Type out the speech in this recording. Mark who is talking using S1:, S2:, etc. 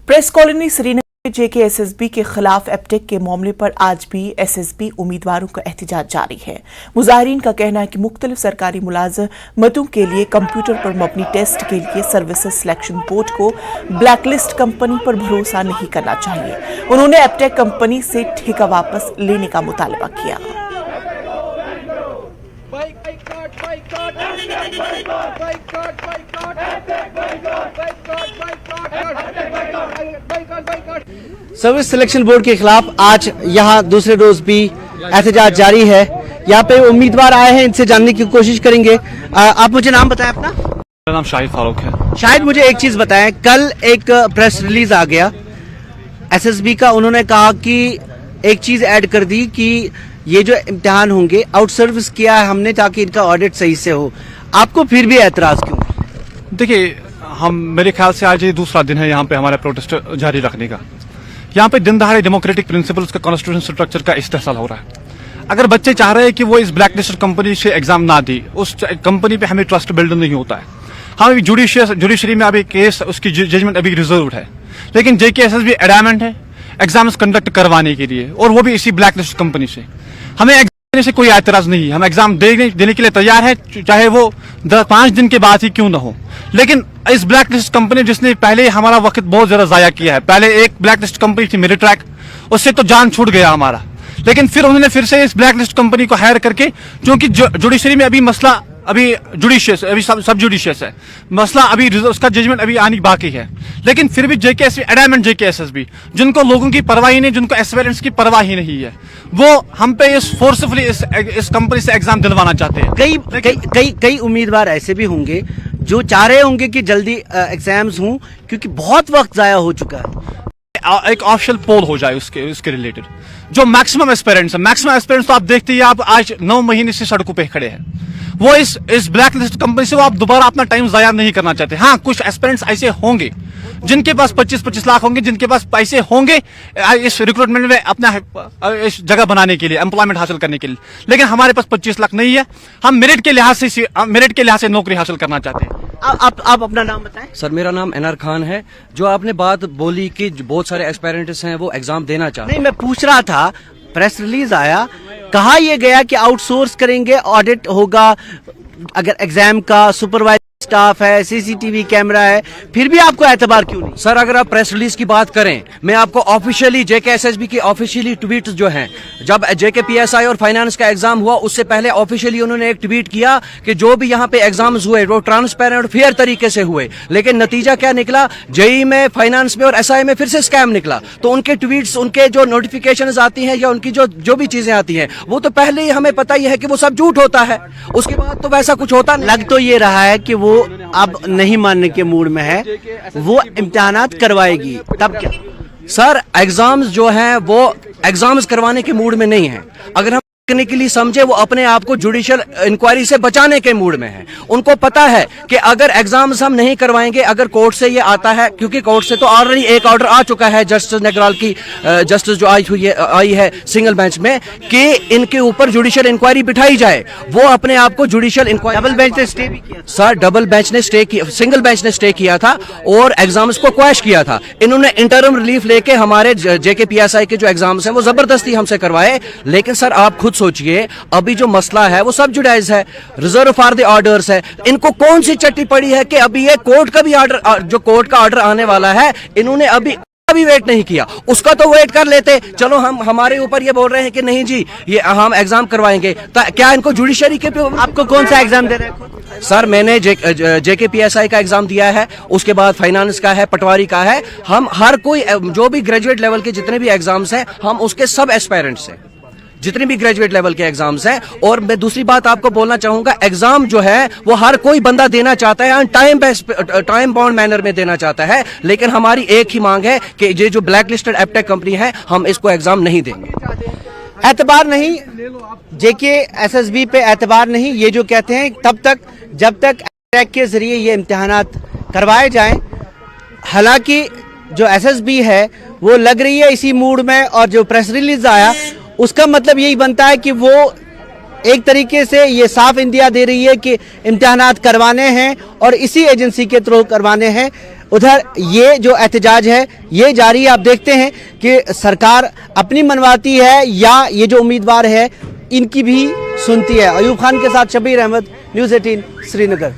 S1: Press colony Srinagar में JKSSB के खिलाफ एपटेक के मामले पर आज भी SSB उम्मीदवारों का एहतजाज जारी है। मुजाहिरीन का कहना है कि मुख्तलिफ सरकारी मुलाजमतों के लिए कंप्यूटर पर मबनी टेस्ट के लिए सर्विसेज सिलेक्शन बोर्ड को ब्लैकलिस्ट कंपनी पर भरोसा नहीं करना चाहिए। उन्होंने एपटेक कंपनी से ठेका वापस लेने का मुतालबा किया।
S2: सर्विस सिलेक्शन बोर्ड के खिलाफ आज यहाँ दूसरे रोज भी एहतजाज जारी है। यहाँ पे उम्मीदवार आए हैं, इनसे जानने की कोशिश करेंगे। आप मुझे नाम बताएं अपना।
S3: मेरा नाम शाहिद फारूक है।
S2: शायद मुझे एक चीज बताएं, कल एक प्रेस रिलीज आ गया SSB का, उन्होंने कहा कि एक चीज ऐड कर दी कि ये जो इम्तिहान होंगे आउट सर्विस किया है हमने ताकि इनका ऑडिट सही से हो। आपको फिर भी एतराज क्यों?
S3: देखिए, मेरे ख्याल से आज ये दूसरा दिन है यहाँ पे हमारा प्रोटेस्ट जारी रखने का। यहाँ पे दिन दहाड़े डेमोक्रेटिक प्रिंसिपल्स का कॉन्स्टिट्यूशन स्ट्रक्चर का इस्तेहसाल हो रहा है। अगर बच्चे चाह रहे हैं कि वो इस ब्लैक लिस्टेड कंपनी से एग्जाम ना दी, उस कंपनी पे हमें ट्रस्ट बिल्ड नहीं होता है। हाँ, अभी जुडिशरी में अभी केस, उसकी जजमेंट अभी रिजर्व है, लेकिन JKSSB एडामेंट है एग्जाम्स कंडक्ट करवाने के लिए, और वो भी इसी ब्लैक लिस्ट कंपनी से। हमें एग्जाम देने से कोई एतराज नहीं है, हम एग्जाम देने के लिए तैयार है, चाहे वो 5 दिन के बाद ही क्यों ना हो। लेकिन इस ब्लैक लिस्ट कंपनी जिसने पहले हमारा वक्त बहुत ज्यादा जाया किया है, पहले एक ब्लैक लिस्ट कंपनी थी मेरिट्रैक, उससे तो जान छूट गया हमारा। लेकिन फिर उन्होंने फिर से इस ब्लैक लिस्ट कंपनी को हायर करके, क्योंकि जुडिशरी में अभी मसला अभी जुडिशियस, अभी सब जुडिशियस है मसला, अभी उसका जजमेंट अभी आनी बाकी है। लेकिन फिर भी एडामेंट JKSSB, जिनको लोगों की परवाह ही नहीं, जिनको एस्पिरेंट्स की परवाह ही नहीं है, वो हम पे इस फोर्सफुली इस कंपनी से एग्जाम दिलवाना चाहते हैं।
S2: कई उम्मीदवार ऐसे भी होंगे जो चाह रहे होंगे कि जल्दी एग्जाम्स हों, क्योंकि बहुत वक्त जाया हो चुका है।
S3: एक ऑफिशियल पोल हो जाए उसके रिलेटेड, जो मैक्सिमम एस्पिरेंट्स है। मैक्सिमम एस्पिरेंट्स तो आप देखते ही, आप आज 9 महीने से सड़कों पे खड़े हैं। वो इस ब्लैक लिस्ट कंपनी से वो आप दोबारा अपना टाइम जाया नहीं करना चाहते। हाँ, कुछ एस्पिरेंट्स ऐसे होंगे जिनके पास 25-25 लाख होंगे, जिनके पास पैसे होंगे इस रिक्रूटमेंट में अपना इस जगह बनाने के लिए, एम्प्लॉयमेंट हासिल करने के लिए। लेकिन हमारे पास 25 लाख नहीं है। हम मेरिट के लिहाज से नौकरी हासिल करना चाहते हैं।
S2: आप अपना नाम बताएं।
S4: सर, मेरा नाम एनआर खान है। जो आपने बात बोली कि बहुत सारे एस्पायरेंट्स हैं वो एग्जाम देना चाहते हैं,
S2: नहीं, मैं पूछ रहा था, प्रेस रिलीज आया, कहा यह गया कि आउटसोर्स करेंगे, ऑडिट होगा, अगर एग्जाम का सुपरवाइजर स्टाफ है, CCTV कैमरा है, फिर भी आपको एतबार क्यों नहीं?
S4: सर, अगर आप प्रेस रिलीज की बात करें, मैं आपको ऑफिशियली JKSSB की ऑफिशियली ट्वीट जो हैं, जब JKPSI और फाइनेंस का एग्जाम हुआ उससे पहले ऑफिशियली उन्होंने एक ट्वीट किया कि जो भी यहाँ पे एग्जाम्स हुए वो ट्रांसपेरेंट और फेयर तरीके से हुए। लेकिन नतीजा क्या निकला? JEE में, फाइनेंस में और SI में फिर से स्कैम निकला। तो उनके ट्वीट्स, उनके जो नोटिफिकेशन आती हैं या उनकी जो भी चीजें आती हैं, वो तो पहले ही हमें पता ही है कि वो सब झूठ होता है। उसके बाद तो वैसा कुछ होता नहीं।
S2: लग तो ये रहा है कि वो अब नहीं मानने के मूड में है, वो इम्तिहानात करवाएगी, तब क्या?
S4: सर, एग्जाम्स जो हैं वो एग्जाम्स करवाने के मूड में नहीं है। अगर हम करने के लिए समझे, वो अपने आप को जुडिशियल इंक्वायरी से बचाने के मूड में है। उनको पता है कि अगर एग्जाम्स हम नहीं करवाएंगे, अगर कोर्ट से ये आता है, क्योंकि कोर्ट से तो ऑलरेडी एक ऑर्डर आ चुका है जस्टिस नगराल की, जस्टिस जो आई है सिंगल बेंच में, कि इनके ऊपर जुडिशियल इंक्वायरी बिठाई जाए। वो अपने आप को जुडिशियल इंक्वायरी,
S2: डबल बेंच ने स्टे भी किया
S4: सर, डबल बेंच ने स्टे किया, सिंगल बेंच ने स्टे किया था और एग्जाम्स को क्वैश किया था। इन्होंने इंटरम रिलीफ लेके हमारे JKPSI के जो एग्जाम्स हैं वो जबरदस्ती हमसे करवाए। लेकिन सर, आप खुद सोचिए, अभी जो मसला है वो सब जुडाइज है, रिजर्व फॉर द ऑर्डर्स है। इनको कौन सी चट्टी पड़ी है कि अभी ये कोर्ट का भी ऑर्डर, जो कोर्ट का ऑर्डर आने वाला है, इन्होंने अभी वेट नहीं किया। उसका तो वेट कर लेते। चलो, हम हमारे ऊपर ये बोल रहे हैं कि नहीं जी, ये हम एग्जाम करवाएंगे, क्या इनको जुडिशरी के पे?
S2: आपको कौन सा एग्जाम दे रहे हैं?
S4: सर, मैंने JKPSI का एग्जाम दिया है, उसके बाद फाइनेंस का है, पटवारी का है। हम हर कोई जो भी ग्रेजुएट लेवल के जितने भी एग्जाम्स हैं, हम उसके सब एस्पायरेंट्स हैं, जितने भी ग्रेजुएट लेवल के एग्जाम्स हैं। और मैं दूसरी बात आपको बोलना चाहूंगा, एग्जाम जो है वो हर कोई बंदा देना चाहता है, टाइम बाउंड मैनर में देना चाहता है। लेकिन हमारी एक ही मांग है कि ये जो ब्लैक लिस्टेड एपटेक कंपनी है, हम इसको एग्जाम नहीं देंगे।
S2: एतबार नहीं, JKSSB पे एतबार नहीं, ये जो कहते हैं तब तक जब तक एपटेक के जरिए ये इम्तिहानात करवाए जाएं। हालांकि जो SSB है वो लग रही है इसी मूड में, और जो प्रेस रिलीज आया उसका मतलब यही बनता है कि वो एक तरीके से ये साफ इंदिया दे रही है कि इम्तिहानात करवाने हैं और इसी एजेंसी के थ्रू करवाने हैं। उधर ये जो एहतजाज है ये जारी है। आप देखते हैं कि सरकार अपनी मनवाती है या ये जो उम्मीदवार है इनकी भी सुनती है। अयूब खान के साथ शबीर अहमद, न्यूज़ 18 श्रीनगर।